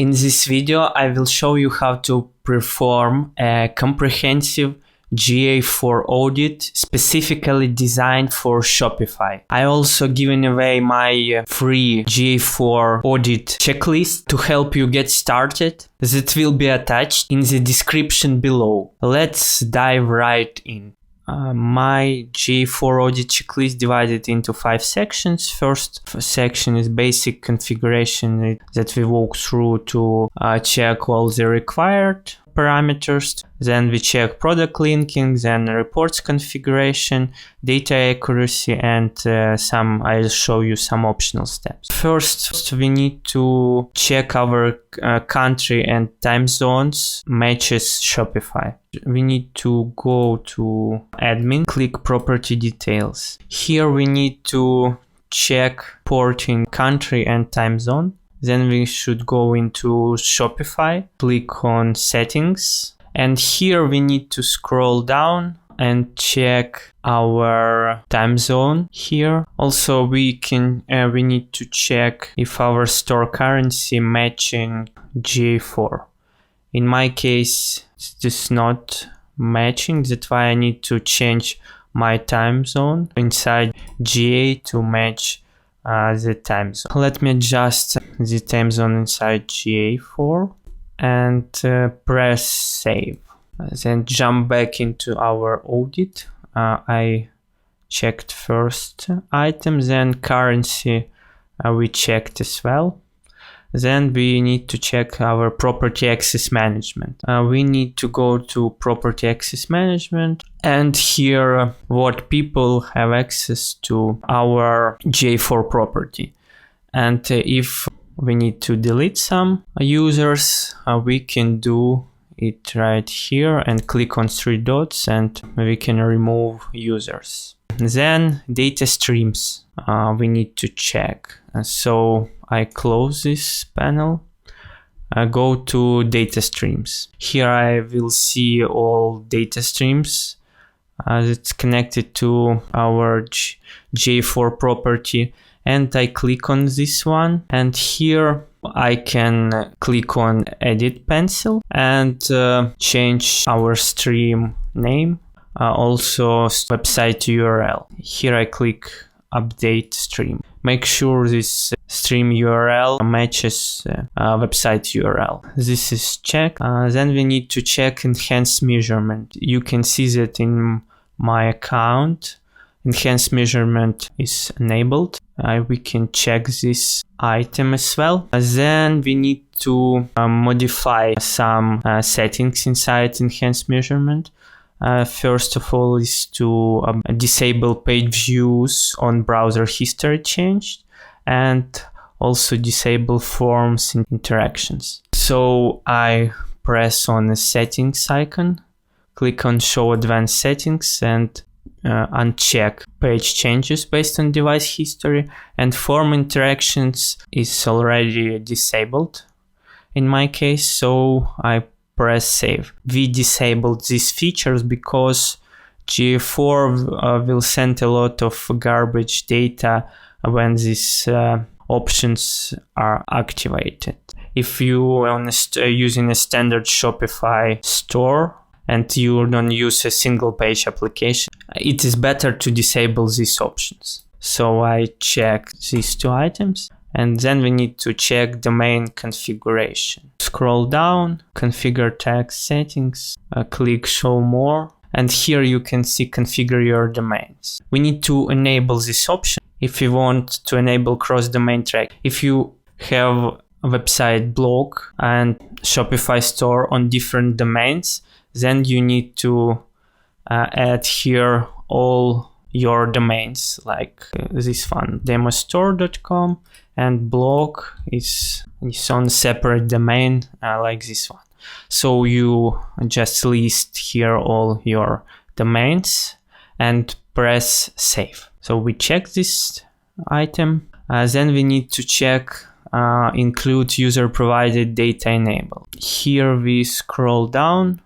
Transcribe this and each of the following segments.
In this video, I will show you how to perform a comprehensive GA4 audit specifically designed for Shopify. I also given away my free GA4 audit checklist to help you get started. That will be attached in the description below. Let's dive right in. My GA4 audit checklist divided into 5 sections. First section is basic configuration that we walk through to check all the required parameters. Then we check product linking, then reports configuration, data accuracy, and I'll show you some optional steps. First, we need to check our country and time zones matches Shopify. We need to go to admin, click property details. Here we need to check porting country and time zone. Then we should go into Shopify, click on settings, and here we need to scroll down and check our time zone here. Also, we need to check if our store currency matching GA4. In my case, it is not matching. That's why I need to change my time zone inside GA to match the time zone. Let me adjust the time zone inside GA4 and press save. Then jump back into our audit. I checked first item, then currency we checked as well. Then we need to check our property access management. We need to go to property access management, and here what people have access to our GA4 property. And if we need to delete some users, we can do it right here and click on 3 dots and we can remove users. Then data streams we need to check. So I close this panel, go to data streams. Here I will see all data streams that's connected to our GA4 property, and I click on this one, and here I can click on edit pencil and change our stream name, also website URL. Here I click update stream. Make sure this stream URL matches website URL. This is checked. Then we need to check enhanced measurement. You can see that in my account, enhanced measurement is enabled. We can check this item as well. Then we need to modify some settings inside enhanced measurement. First of all is to disable page views on browser history changed, and also disable forms and interactions. So I press on the settings icon, click on show advanced settings, and uncheck page changes based on device history, and form interactions is already disabled in my case, so I press save. We disabled these features because GA4 will send a lot of garbage data when these options are activated. If you are using a standard Shopify store and you don't use a single page application, it is better to disable these options. So I check these 2 items, and then we need to check domain configuration. Scroll down, configure tag settings, click show more, and here you can see configure your domains. We need to enable this option if you want to enable cross-domain track. If you have a website blog and Shopify store on different domains, then you need to add here all your domains, like this one, demostore.com, and blog is on a separate domain like this one. So you just list here all your domains and press save. So we check this item. Then we need to check include user provided data enabled. Here we scroll down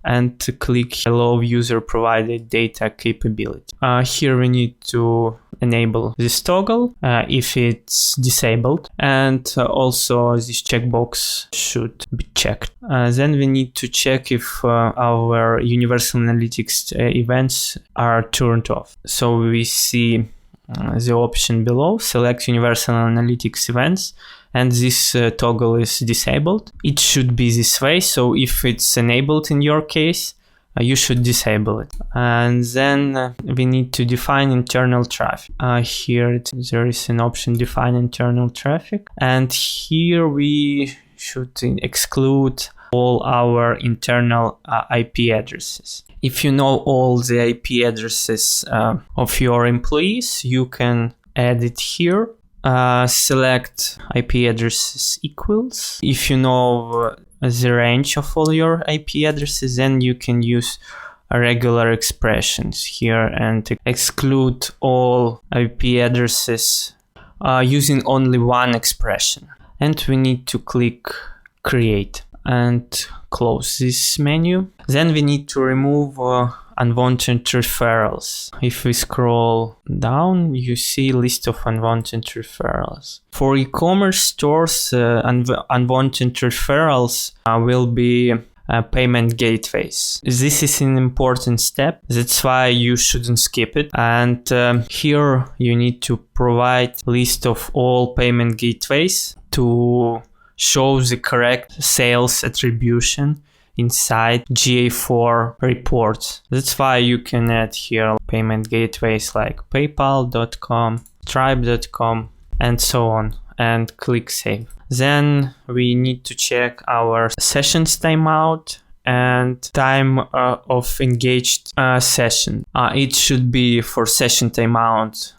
and click allow user provided data capability. Here we need to enable this toggle if it's disabled, and also this checkbox should be checked. Then we need to check if our Universal Analytics events are turned off. So we see the option below, select Universal Analytics events, and this toggle is disabled. It should be this way, so if it's enabled in your case, you should disable it. And then we need to define internal traffic. Here there is an option define internal traffic, and here we should exclude all our internal IP addresses. If you know all the IP addresses of your employees, you can add it here. Select IP addresses equals. If you know the range of all your IP addresses, then you can use regular expressions here and exclude all IP addresses using only one expression. And we need to click create and close this menu. Then we need to remove unwanted referrals. If we scroll down, you see list of unwanted referrals. For e-commerce stores, unwanted referrals will be payment gateways. This is an important step. That's why you shouldn't skip it. And here you need to provide list of all payment gateways to show the correct sales attribution inside GA4 reports. That's why you can add here payment gateways like paypal.com, stripe.com, and so on, and click save. Then we need to check our sessions timeout and time of engaged session. It should be for session timeout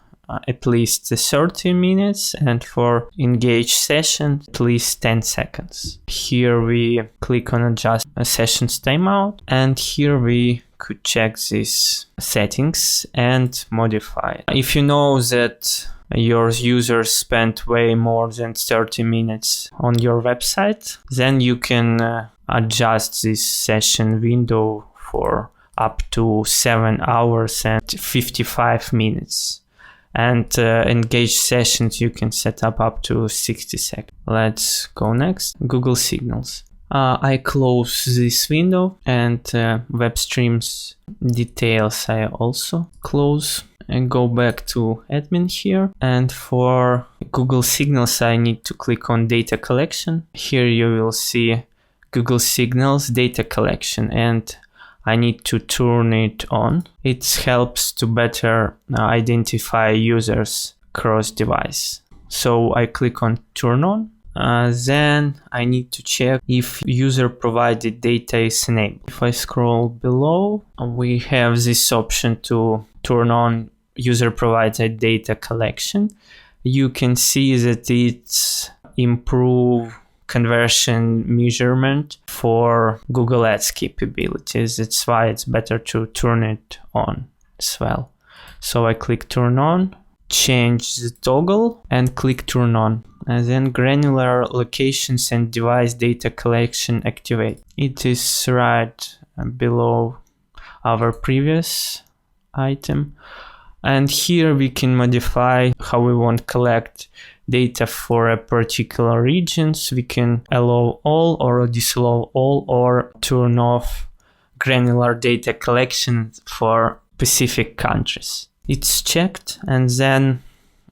at least 30 minutes, and for engaged session at least 10 seconds. Here we click on adjust sessions timeout, and here we could check these settings and modify. If you know that your users spent way more than 30 minutes on your website, then you can adjust this session window for up to 7 hours and 55 minutes. And engaged sessions you can set up to 60 seconds. Let's go next. Google Signals. I close this window, and web streams details I also close, and go back to admin here. And for Google Signals, I need to click on data collection. Here you will see Google Signals data collection, and I need to turn it on. It helps to better identify users cross device. So I click on turn on. Then I need to check if user provided data is enabled. If I scroll below, we have this option to turn on user provided data collection. You can see that it's improve conversion measurement for Google Ads capabilities. That's why it's better to turn it on as well. So I click turn on, change the toggle, and click turn on. And then granular locations and device data collection activate. It is right below our previous item. And here we can modify how we want to collect data for a particular regions. We can allow all or disallow all, or turn off granular data collection for specific countries. It's checked, and then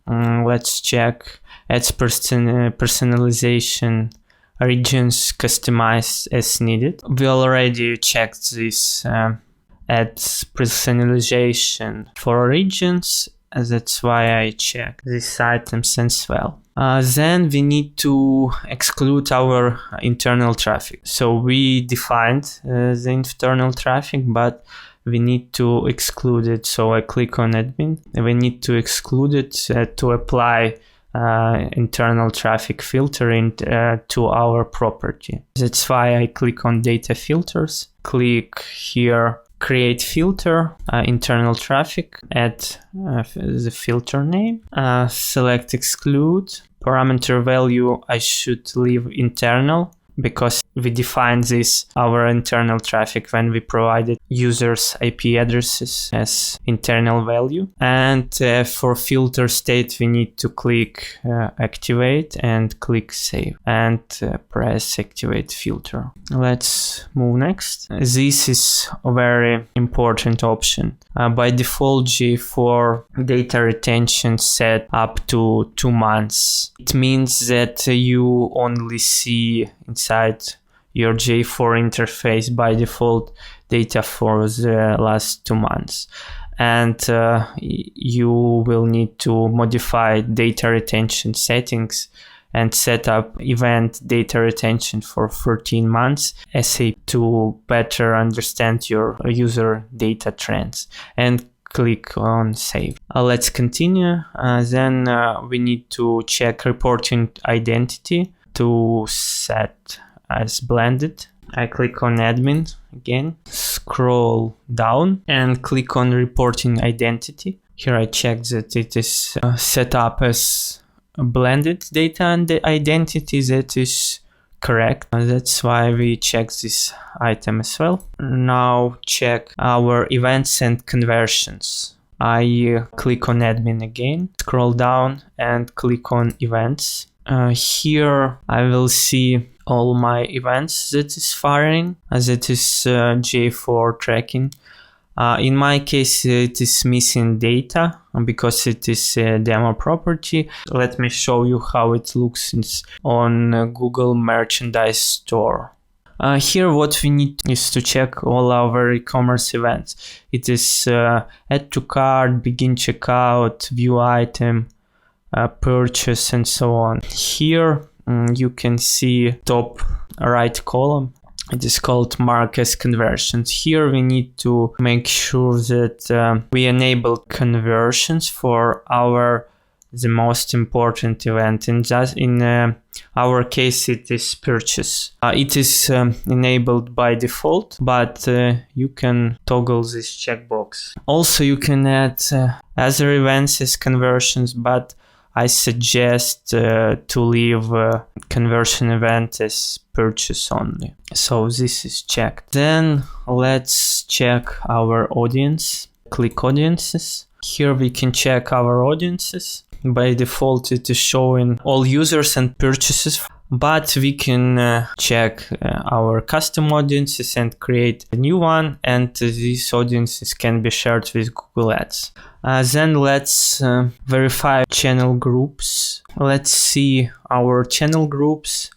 let's check ads personalization regions customized as needed. We already checked this ads personalization for regions. That's why I check these items as well. Then we need to exclude our internal traffic. So we defined the internal traffic, but we need to exclude it. So I click on admin. We need to exclude it to apply internal traffic filtering to our property. That's why I click on data filters, click here create filter, internal traffic, add the filter name, select exclude, parameter value I should leave internal, because we defined this, our internal traffic, when we provided users IP addresses as internal value. And for filter state, we need to click activate and click save and press activate filter. Let's move next. This is a very important option. By default, GA4 data retention set up to 2 months. It means that you only see inside your GA4 interface by default data for the last 2 months. And you will need to modify data retention settings and set up event data retention for 13 months to better understand your user data trends, and click on save. Let's continue. Then we need to check reporting identity to set as blended. I click on admin again, scroll down and click on reporting identity. Here I check that it is set up as blended data and the identity that is correct. That's why we check this item as well. Now check our events and conversions. I click on admin again, scroll down and click on events. Here I will see all my events that is firing, as it is GA4 tracking. In my case, it is missing data because it is a demo property. Let me show you how it looks on Google Merchandise Store. Here what we need is to check all our e-commerce events. It is add to cart, begin checkout, view item, purchase, and so on. Here you can see top right column. It is called mark as conversions. Here we need to make sure that we enable conversions for the most important event. In our case, it is purchase. It is enabled by default, but you can toggle this checkbox. Also, you can add other events as conversions, but I suggest to leave conversion event as purchase only. So this is checked. Then let's check our audience. Click audiences. Here we can check our audiences. By default, it is showing all users and purchases, but we can check our custom audiences and create a new one, and these audiences can be shared with Google Ads. Then let's verify channel groups. Let's see our channel groups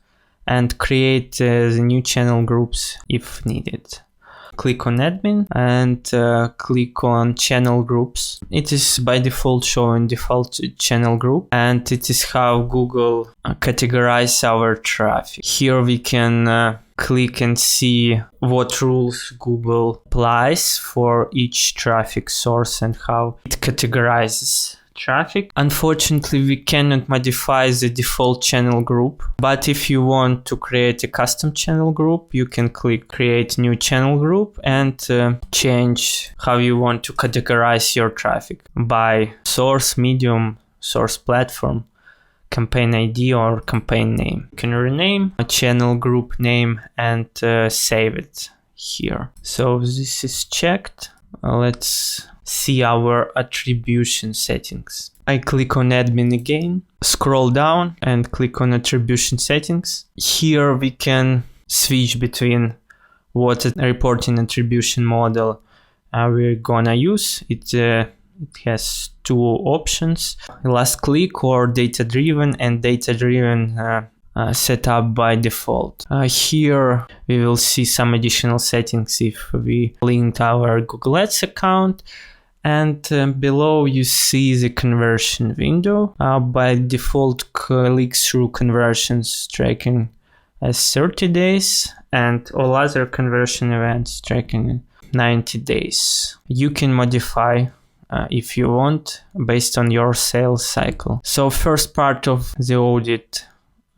and create the new channel groups if needed. Click on admin and click on channel groups. It is by default showing default channel group, and it is how Google categorize our traffic. Here we can click and see what rules Google applies for each traffic source and how it categorizes traffic. Unfortunately, we cannot modify the default channel group, but if you want to create a custom channel group, you can click create new channel group and change how you want to categorize your traffic by source, medium, source platform, campaign ID, or campaign name. You can rename a channel group name and save it here. So this is checked. Let's see our attribution settings. I click on admin again, scroll down and click on attribution settings. Here we can switch between what reporting attribution model we're gonna use. It has two options, last click or data driven, and data driven set up by default. Here we will see some additional settings if we link our Google Ads account, and below you see the conversion window. By default, click-through conversions tracking as 30 days and all other conversion events tracking 90 days. You can modify if you want based on your sales cycle. So first part of the audit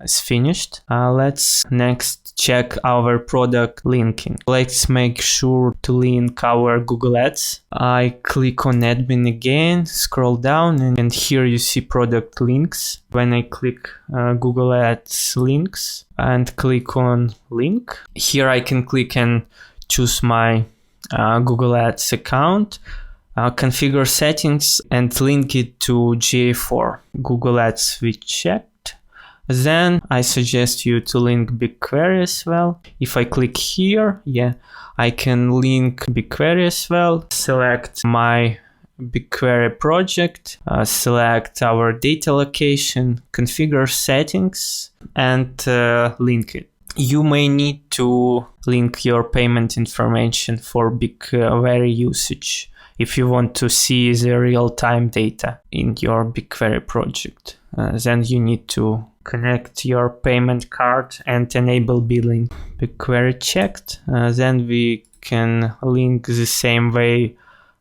is finished. Let's next check our product linking. Let's make sure to link our Google Ads. I click on admin again, scroll down, and here you see product links. When I click Google Ads links and click on link, here I can click and choose my Google Ads account, configure settings, and link it to GA4 Google Ads we checked. Then I suggest you to link BigQuery as well. If I click here, I can link BigQuery as well. Select my BigQuery project, select our data location, configure settings, and link it. You may need to link your payment information for BigQuery usage if you want to see the real-time data in your BigQuery project. Then you need to connect your payment card and enable billing. BigQuery checked. Then we can link the same way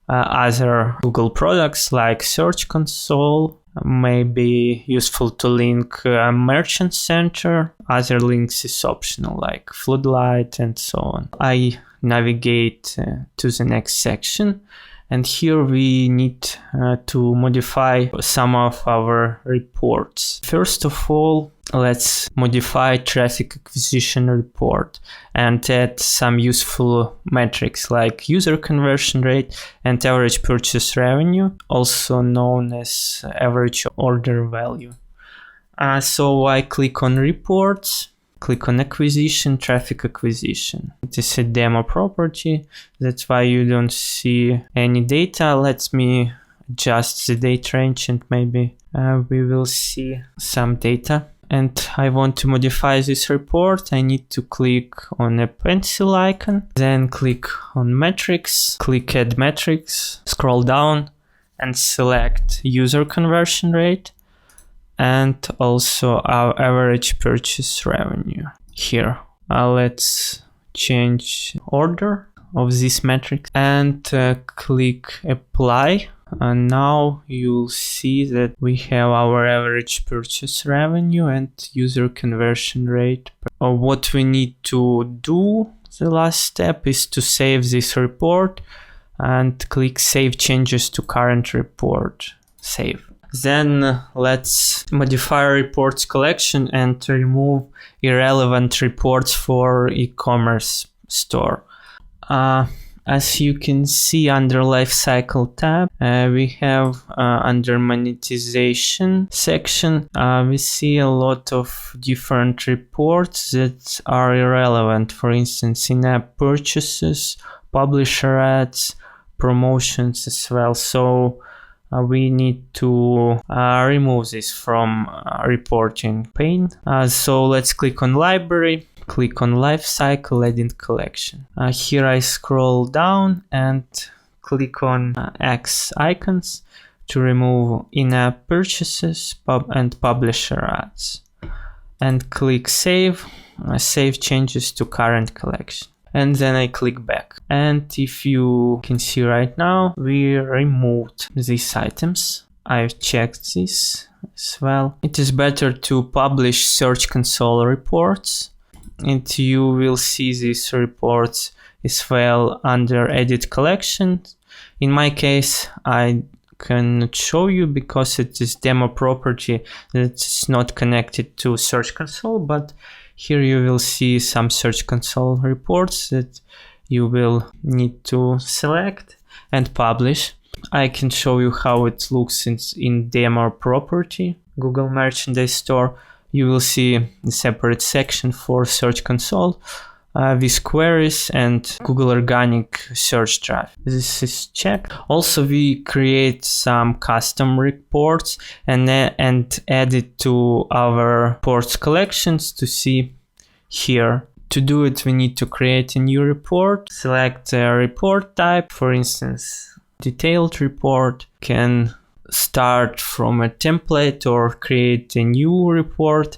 other Google products like Search Console. May be useful to link Merchant Center. Other links is optional like Floodlight and so on. I navigate to the next section. And here we need to modify some of our reports. First of all, let's modify traffic acquisition report and add some useful metrics like user conversion rate and average purchase revenue, also known as average order value. So I click on reports. Click on acquisition, traffic acquisition. It is a demo property. That's why you don't see any data. Let me adjust the date range and maybe we will see some data. And I want to modify this report. I need to click on a pencil icon, then click on metrics, click add metrics, scroll down and select user conversion rate. And also our average purchase revenue. Here, let's change order of this metric and click apply. And now you'll see that we have our average purchase revenue and user conversion rate. What we need to do, the last step, is to save this report and click save changes to current report. Save. Then let's modify our reports collection and remove irrelevant reports for e-commerce store. As you can see under Lifecycle tab, we have under monetization section, we see a lot of different reports that are irrelevant. For instance, in-app purchases, publisher ads, promotions as well. So we need to remove this from reporting pane. So let's click on library, click on lifecycle, add in collection. Here I scroll down and click on X icons to remove in-app purchases and publisher ads. And click save, save changes to current collection. And then I click back. And if you can see right now, we removed these items. I've checked this as well. It is better to publish Search Console reports. And you will see these reports as well under Edit Collection. In my case, I cannot show you because it is demo property that's not connected to Search Console, but here you will see some Search Console reports that you will need to select and publish. I can show you how it looks in demo property, Google Merchandise Store. You will see a separate section for Search Console with queries and Google Organic search traffic. This is checked. Also, we create some custom reports and add it to our reports collections to see here. To do it, we need to create a new report, select a report type. For instance, detailed report. Can start from a template or create a new report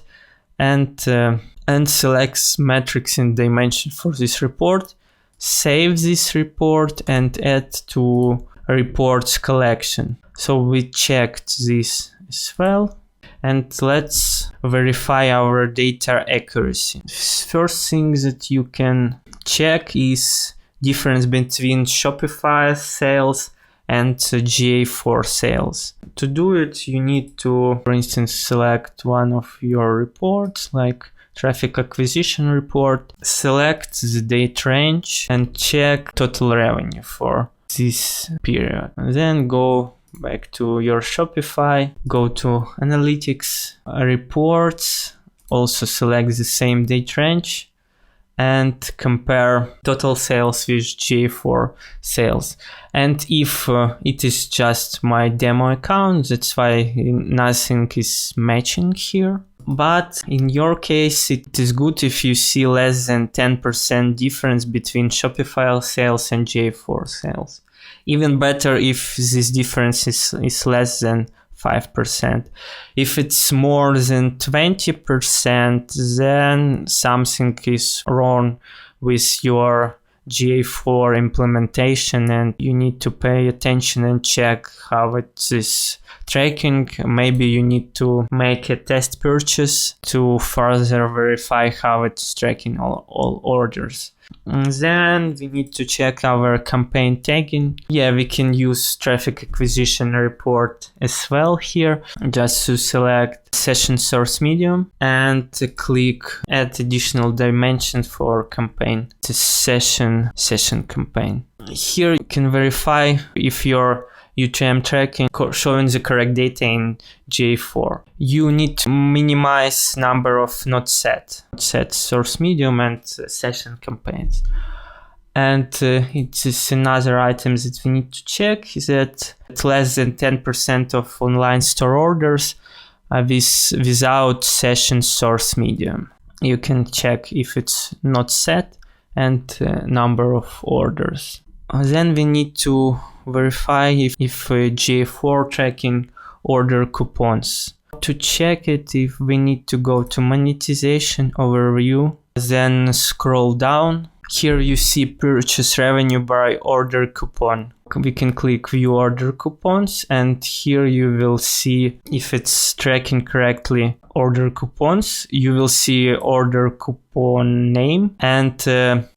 and select metrics and dimension for this report. Save this report and add to reports collection. So we checked this as well. And let's verify our data accuracy. First thing that you can check is difference between Shopify sales and GA4 sales. To do it, you need to, for instance, select one of your reports, like traffic acquisition report, select the date range and check total revenue for this period. Then go back to your Shopify, go to analytics, reports, also select the same date range and compare total sales with GA4 sales. And if it is just my demo account, that's why nothing is matching here. But in your case, it is good if you see less than 10% difference between Shopify sales and GA4 sales. Even better if this difference is less than 5%. If it's more than 20%, then something is wrong with your GA4 implementation and you need to pay attention and check how it is tracking. Maybe you need to make a test purchase to further verify how it's tracking all orders. And then we need to check our campaign tagging. Yeah, we can use traffic acquisition report as well here. Just to select session source medium and click add additional dimension for campaign. The session campaign. Here you can verify if your UTM tracking showing the correct data in GA4. You need to minimize number of not set source medium and session campaigns. And it is another item that we need to check is that less than 10% of online store orders without session source medium. You can check if it's not set and number of orders. Then we need to verify if GA4 tracking order coupons. To check it, if we need to go to monetization overview, then scroll down. Here you see purchase revenue by order coupon. We can click view order coupons and here you will see if it's tracking correctly order coupons. You will see order coupon name and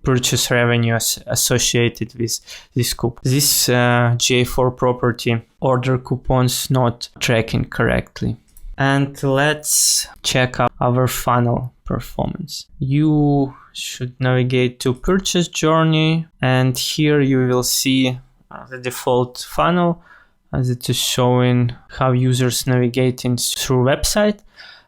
purchase revenue associated with this coupon. This GA4 property order coupons not tracking correctly. And let's check out our funnel performance. You should navigate to purchase journey and here you will see the default funnel as it is showing how users navigating through website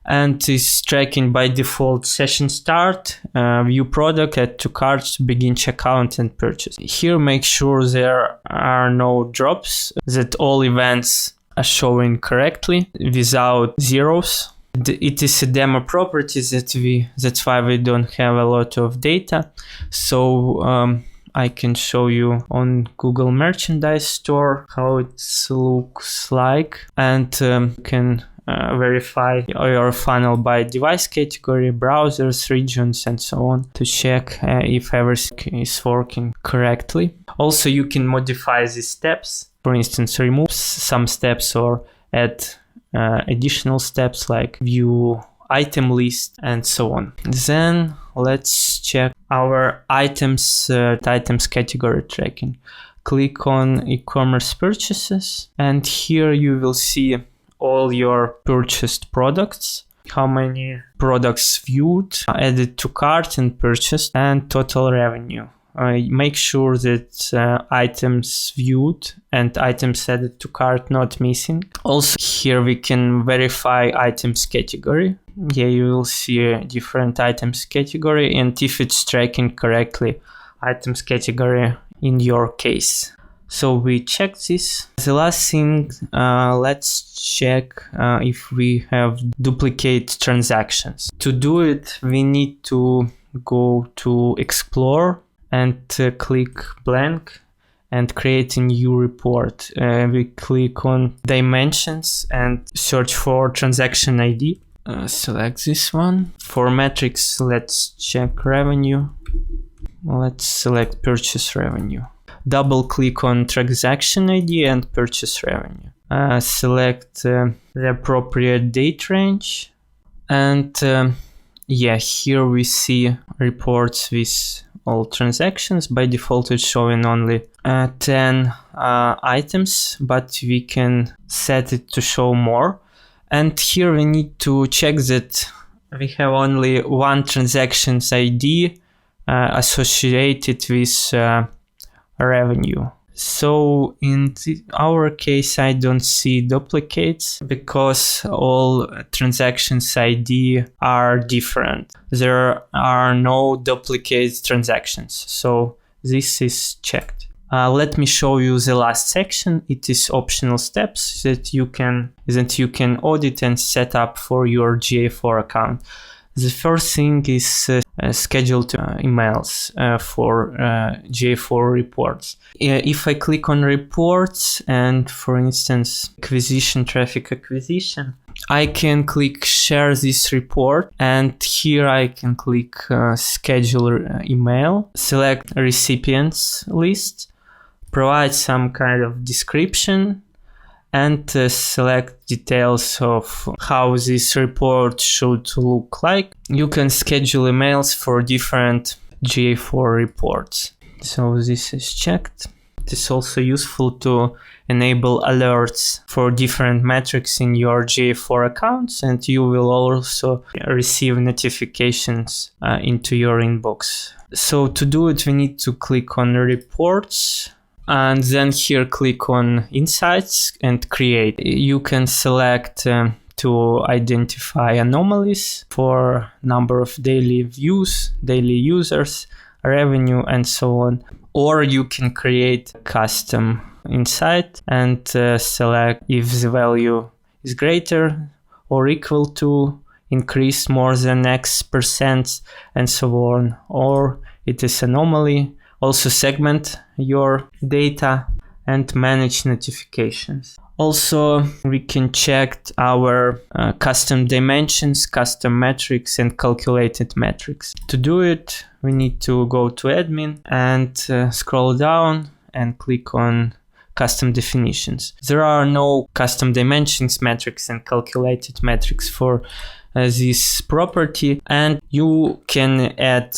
and is tracking by default session start, view product, add to cart, begin checkout and purchase. Here make sure there are no drops, that all events are showing correctly without zeros. It is a demo property that's why we don't have a lot of data. So I can show you on Google Merchandise Store how it looks like, and you can verify your funnel by device category, browsers, regions, and so on to check if everything is working correctly. Also, you can modify these steps, for instance, remove some steps or add additional steps like view item list and so on. Then let's check our items category tracking. Click on e-commerce purchases and here you will see all your purchased products, how many products viewed, added to cart and purchased, and total revenue. Make sure that items viewed and items added to cart not missing. Also here we can verify items category. Here you will see different items category and if it's tracking correctly items category in your case. So we check this. The last thing, let's check if we have duplicate transactions. To do it, we need to go to Explore and click blank and create a new report. We click on dimensions and search for transaction ID. Select this one. For metrics, let's check revenue. Let's select purchase revenue. Double click on transaction ID and purchase revenue. Select the appropriate date range And yeah, here we see reports with all transactions. By default, it's showing only 10 items, but we can set it to show more. And here we need to check that we have only one transaction's ID associated with revenue. So in our case, I don't see duplicates because all transactions ID are different. There are no duplicate transactions. So this is checked. Let me show you the last section. It is optional steps that you can audit and set up for your GA4 account. The first thing is scheduled emails for GA4 reports. If I click on reports and, for instance, traffic acquisition, I can click share this report, and here I can click schedule email, select recipients list, provide some kind of description, and select details of how this report should look like. You can schedule emails for different GA4 reports. So this is checked. It is also useful to enable alerts for different metrics in your GA4 accounts, and you will also receive notifications into your inbox. So to do it, we need to click on reports, and then here click on Insights and Create. You can select to identify anomalies for number of daily views, daily users, revenue, and so on. Or you can create a custom insight and select if the value is greater or equal to, increase more than X%, and so on. Or it is anomaly. Also segment your data and manage notifications. Also, we can check our custom dimensions, custom metrics, and calculated metrics. To do it, we need to go to admin and scroll down and click on custom definitions. There are no custom dimensions, metrics, and calculated metrics for this property, and you can add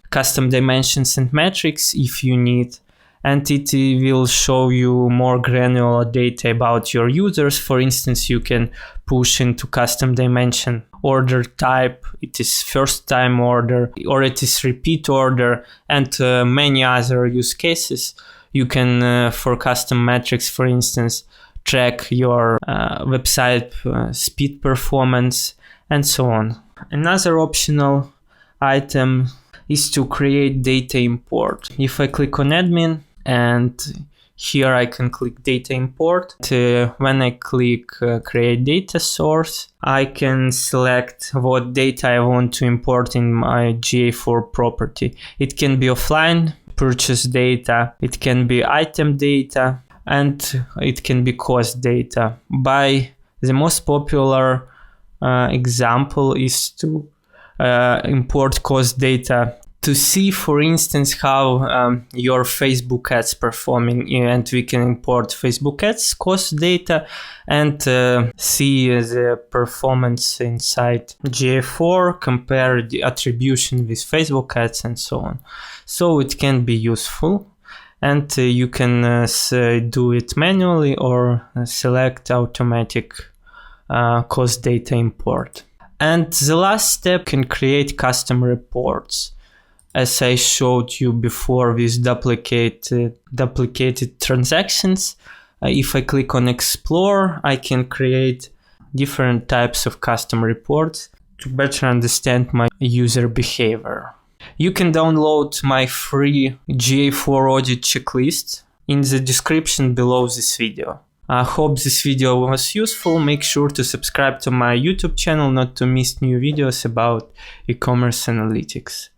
custom dimensions and metrics if you need, and it will show you more granular data about your users. For instance, you can push into custom dimension order type, it is first time order, or it is repeat order, and many other use cases. You can, for custom metrics, for instance, track your website speed performance, and so on. Another optional item is to create data import. If I click on admin, and here I can click data import. When I click create data source, I can select what data I want to import in my GA4 property. It can be offline purchase data, it can be item data, and it can be cost data. By the most popular example is to import cost data to see, for instance, how your Facebook ads performing, and we can import Facebook ads cost data and see the performance inside GA4, compare the attribution with Facebook ads, and so on. So it can be useful, and you can do it manually or select automatic cost data import. And the last step can create custom reports. As I showed you before with duplicated transactions, if I click on Explore, I can create different types of custom reports to better understand my user behavior. You can download my free GA4 Audit checklist in the description below this video. I hope this video was useful. Make sure to subscribe to my YouTube channel not to miss new videos about e-commerce analytics.